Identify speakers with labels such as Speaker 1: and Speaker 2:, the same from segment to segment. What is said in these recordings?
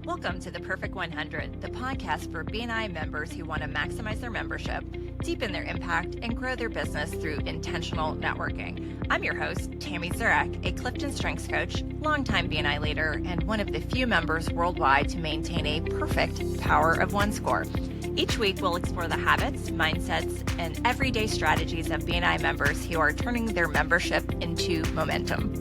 Speaker 1: Welcome to the Perfect 100, the podcast for BNI members who want to maximize their membership, deepen their impact, and grow their business through intentional networking. I'm your host, Tammy Zurek, a CliftonStrengths coach, longtime BNI leader, and one of the few members worldwide to maintain a perfect Power of One score. Each week, we'll explore the habits, mindsets, and everyday strategies of BNI members who are turning their membership into momentum.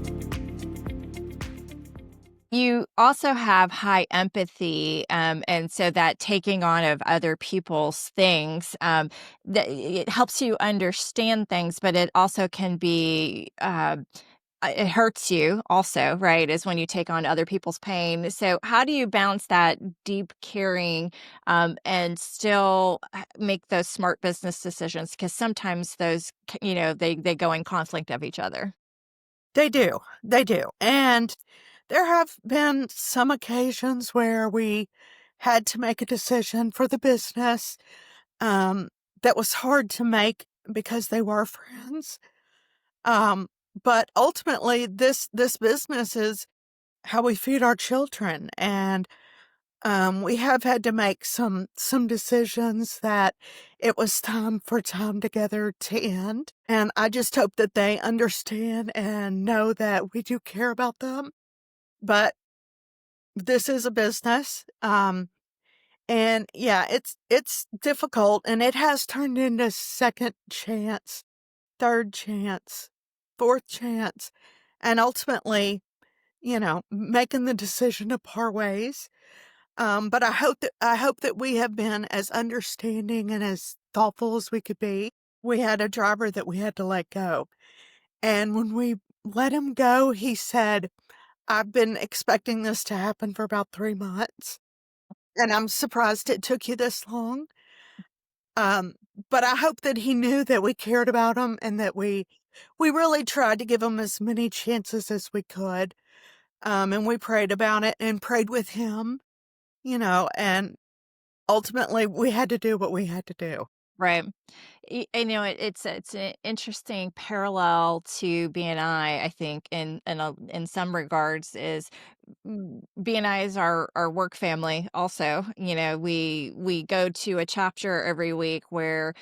Speaker 1: You also have high empathy, and so that taking on of other people's things, it helps you understand things, but it also can be, it hurts you also, right, is when you take on other people's pain. So how do you balance that deep caring, and still make those smart business decisions? Because sometimes those, they go in conflict of each other.
Speaker 2: They do. And there have been some occasions where we had to make a decision for the business, that was hard to make because they were friends. But ultimately, this business is how we feed our children, and we have had to make some decisions that it was time for time together to end. And I just hope that they understand and know that we do care about them. But this is a business. And yeah, it's difficult, and it has turned into second chance, third chance, fourth chance, and ultimately, making the decision to part ways. But I hope that we have been as understanding and as thoughtful as we could be. We had a driver that we had to let go. And when we let him go, he said, "I've been expecting this to happen for about 3 months, and I'm surprised it took you this long." Um, but I hope that he knew that we cared about him and that we really tried to give him as many chances as we could. And we prayed about it and prayed with him, and ultimately we had to do what we had to do.
Speaker 1: Right. It's an interesting parallel to BNI, I think, in some regards, is BNI is our work family also. We go to a chapter every week where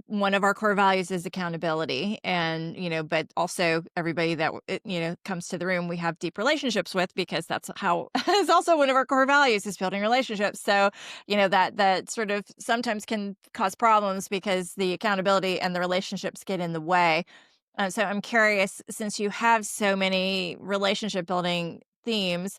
Speaker 1: one of our core values is accountability, and but also everybody that comes to the room, we have deep relationships with, because that's how is also one of our core values, is building relationships. So that sort of sometimes can cause problems because the accountability and the relationships get in the way. So I'm curious, since you have so many relationship building themes,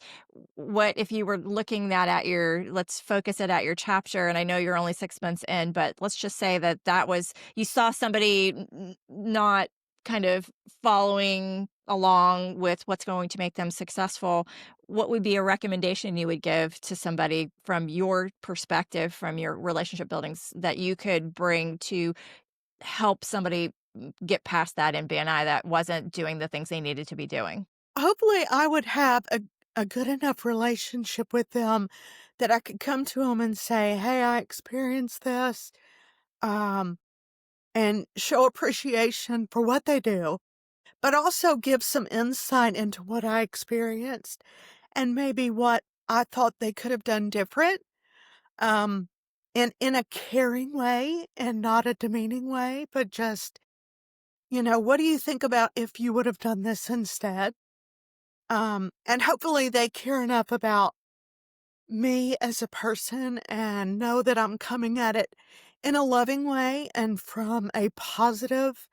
Speaker 1: what if you were looking let's focus it at your chapter, and I know you're only 6 months in, but let's just say that was, you saw somebody not kind of following along with what's going to make them successful. What would be a recommendation you would give to somebody from your perspective, from your relationship buildings, that you could bring to help somebody get past that in BNI that wasn't doing the things they needed to be doing?
Speaker 2: Hopefully, I would have a good enough relationship with them that I could come to them and say, "Hey, I experienced this," um, and show appreciation for what they do, but also give some insight into what I experienced and maybe what I thought they could have done different, um, in a caring way and not a demeaning way, but just, "What do you think about if you would have done this instead?" And hopefully they care enough about me as a person and know that I'm coming at it in a loving way and from a positive,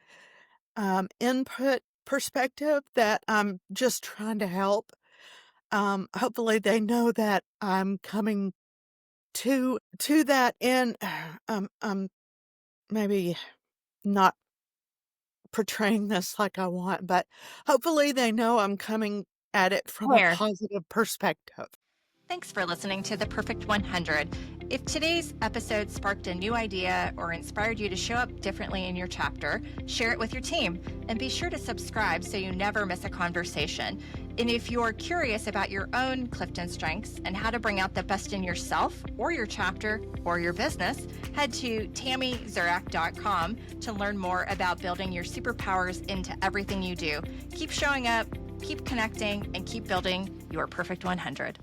Speaker 2: input perspective, that I'm just trying to help. Hopefully they know that I'm coming to that in, maybe not portraying this like I want, but hopefully they know I'm coming at it from a
Speaker 1: Where?
Speaker 2: positive perspective.
Speaker 1: Thanks for listening to The Perfect 100. If today's episode sparked a new idea or inspired you to show up differently in your chapter, share it with your team, and be sure to subscribe so you never miss a conversation. And if you're curious about your own CliftonStrengths and how to bring out the best in yourself or your chapter or your business, head to tammyzurek.com to learn more about building your superpowers into everything you do. Keep showing up, keep connecting, and keep building your perfect 100.